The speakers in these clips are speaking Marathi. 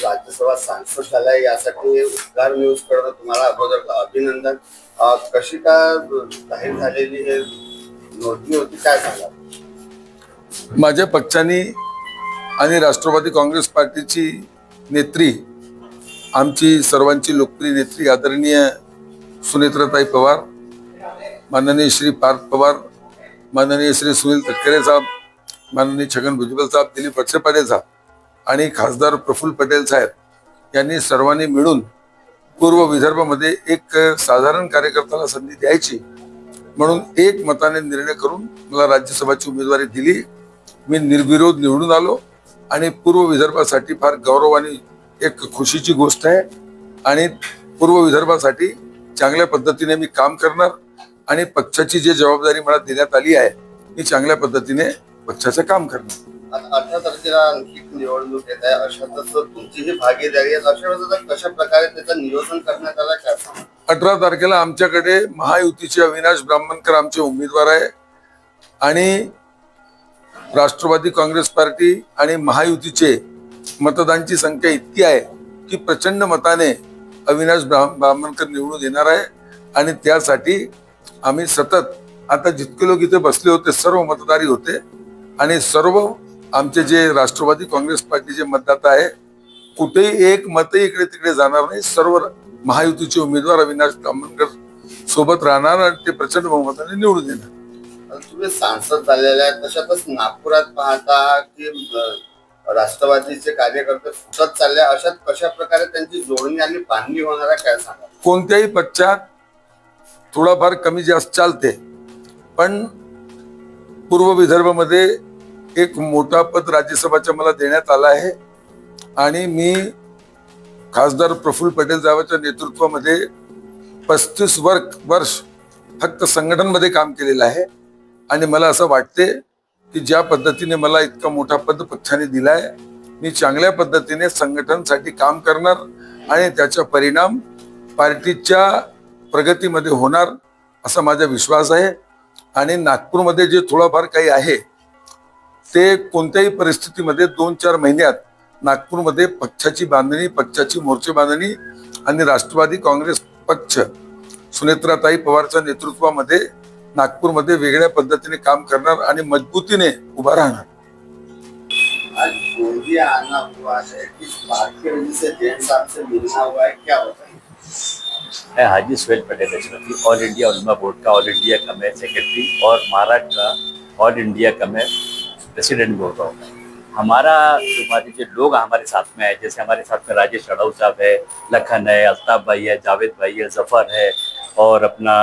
राज्यसभा सांसद झालाय यासाठी उद्गार न्यूज कडून तुम्हाला अगोदर अभिनंदन. कशी का जाहीर झालेली हे नोंदणी होती, काय सांगा? माझ्या पक्षाने आणि राष्ट्रवादी काँग्रेस पार्टीची नेत्री, आमची सर्वांची लोकप्रिय नेत्री आदरणीय सुनेत्राताई पवार, माननीय श्री पार्थ पवार, माननीय श्री सुनील तटकरे साहब, माननीय छगन भुजबळ साहब, दिलीप वळसे पाटील साहब आणि खासदार प्रफुल्ल पटेल साहेब यांनी सर्वांनी मिळून पूर्व विदर्भामध्ये एक साधारण कार्यकर्त्याला संधी द्यायची म्हणून एक मताने निर्णय करून मला राज्यसभाची उमेदवारी दिली. मी निर्विरोध निवडून आलो आणि पूर्व विदर्भासाठी फार गौरव आणि एक खुशीची गोष्ट आहे आणि पूर्व विदर्भासाठी चांगल्या पद्धतीने मी काम करणार आणि पक्षाची जी जबाबदारी मला देण्यात आली आहे मी चांगल्या पद्धतीने पक्षाचं काम करणार. 18 तारखेला आणखी निवडणूक येत आहे, अशातच तुमची ही भागीदारी आहे. अशा वेळेस कशा प्रकारे त्याचं नियोजन करण्यात आलं, काय सांगा? 18 तारखेला आमच्याकडे महायुतीचे अविनाश ब्राह्मणकर आमचे उमेदवार आहे आणि राष्ट्रवादी काँग्रेस पार्टी आणि महायुतीचे मतदानाची संख्या इतकी आहे की प्रचंड मताने अविनाश ब्राह्मणकर निवडून येणार आहे आणि त्यासाठी आम्ही सतत, आता जितके लोक इथे बसले होते सर्व मतदारी होते आणि सर्व आमचे जे राष्ट्रवादी काँग्रेस पार्टीचे मतदाता आहे, कुठेही एक मतही इकडे तिकडे जाणार नाही. सर्व महायुतीचे उमेदवार अविनाश ब्राह्मणकर सोबत राहणार आणि ते प्रचंड बहुमताने निवडून येणार. तुम्ही सांसद झालेले आहेत, तशातच नागपुरात पाहता की राष्ट्रवादीचे कार्यकर्ते फुटत चालले, अशात कशा प्रकारे त्यांची जोडणी आणि बांधणी होणार आहे, काय सांगा? कोणत्याही पक्षात थोडाफार कमी जास्त चालते, पण पूर्व विदर्भामध्ये एक मोठा पद राज्यसभाच्या मला देण्यात आला आहे आणि मी खासदार प्रफुल्ल पटेल साहेबांच्या नेतृत्वामध्ये 35 वर्ष फक्त संघटनमध्ये काम केलेलं आहे आणि मला असं वाटते की ज्या पद्धतीने मला इतका मोठा पद पक्षाने दिलाय, मी चांगल्या पद्धतीने संघटनसाठी काम करणार आणि त्याचा परिणाम पार्टीच्या प्रगतीमध्ये होणार असा माझा विश्वास आहे. आणि नागपूरमध्ये जे थोडंफार काही आहे ते कोणत्याही परिस्थितीमध्ये 2-4 महिन्यात नागपूरमध्ये पक्षाची बांधणी, पक्षाची मोर्चे बांधणी आणि राष्ट्रवादी काँग्रेस पक्ष सुनेत्राताई पवारच्या नेतृत्वामध्ये नागपूरमध्ये वेगळ्या पद्धतीने काम करणार आणि मजबूतीने उभा राहणार. आज गोंदी आना हुआ है, किस बात की वजह से जैन साहब से मिलना हुआ है, क्या बताइए? मैं हाजी सुहेल पटेल अशरफी, ऑल इंडिया उलमा बोर्ड का ऑल इंडिया का मैं सेक्रेटरी और महाराष्ट्र का ऑल इंडिया का मैं प्रेसिडेंट बोल रहा हूँ. हमारा जो हमारे जो लोग हमारे साथ में आए, जैसे हमारे साथ में राजेश रड़ाऊ साहब है, लखन है, अल्ताफ भाई है, जावेद भाई है, जफ़र है और अपना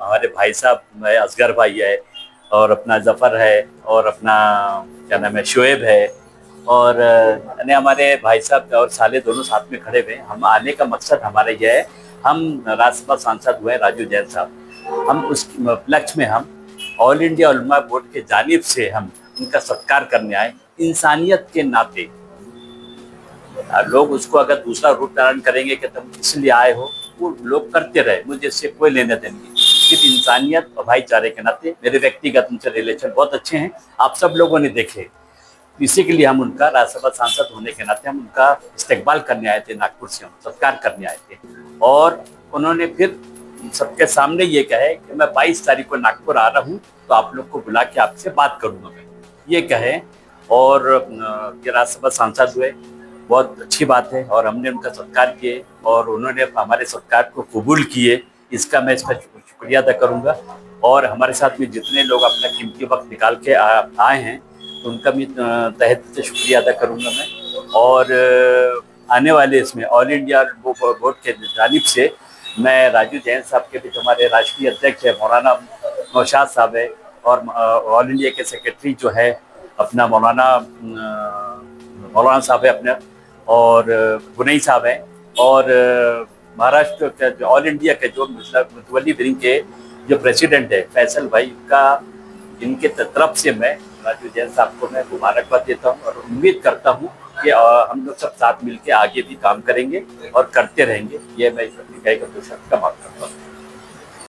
हमारे भाई साहब है, असगर भाई है और अपना जफ़र है और अपना क्या नाम है शोएब है और हमारे भाई साहब और साले दोनों साथ में खड़े हुए. हम आने का मकसद हमारा यह है, हम राज्यसभा सांसद हुए राजू जैन साहब, हम उस उपलक्ष्य में हम ऑल इंडिया उलमा बोर्ड के जानिब से हम उनका सत्कार करने आए. इंसानियत के नाते लोग उसको अगर दूसरा रूप धारण करेंगे कि तुम इसलिए आए हो, वो लोग करते रहे, मुझे इससे कोई लेने देने नहीं. सिर्फ इंसानियत और भाईचारे के नाते मेरे व्यक्तिगत उनसे रिलेशन बहुत अच्छे हैं, आप सब लोगों ने देखे. इसी के लिए हम उनका राज्यसभा सांसद होने के नाते हम उनका इस्तेकबाल करने आए थे, नागपुर से हम सत्कार करने आए थे. और उन्होंने फिर सबके सामने ये कहे कि मैं 22 तारीख को नागपुर आ रहा हूँ, तो आप लोग को बुला के आपसे बात करूँगा मैं, ये कहे और ये राज्यसभा सांसद हुए. बहुत अच्छी बात है और हमने उनका सत्कार किए और उन्होंने हमारे सत्कार को कबूल किए, इसका मैं इसका शुक्रिया अदा करूँगा. और हमारे साथ में जितने लोग अपना कीमती वक्त निकाल के आए हैं उनका भी तहे दिल से शुक्रिया अदा करूँगा मैं. और आने वाले इसमें ऑल इंडिया बोर्ड के जानिब से मैं राजू जैन साहब के भी, जो हमारे राष्ट्रीय अध्यक्ष है मौलाना नौशाद साहब है और ऑल इंडिया के सेक्रेटरी जो है अपना मौलाना साहब है अपने और बुनई साहब है और महाराष्ट्र के जो ऑल इंडिया के जो मुतवली विंग के जो प्रेसिडेंट है फैसल भाई का, इनके तरफ से मैं राजू जैन साहब को मैं मुबारकबाद देता हूँ और उम्मीद करता हूँ कि हम लोग सब साथ मिलकर आगे भी काम करेंगे और करते रहेंगे. ये मैं इस का मांग करता हूँ.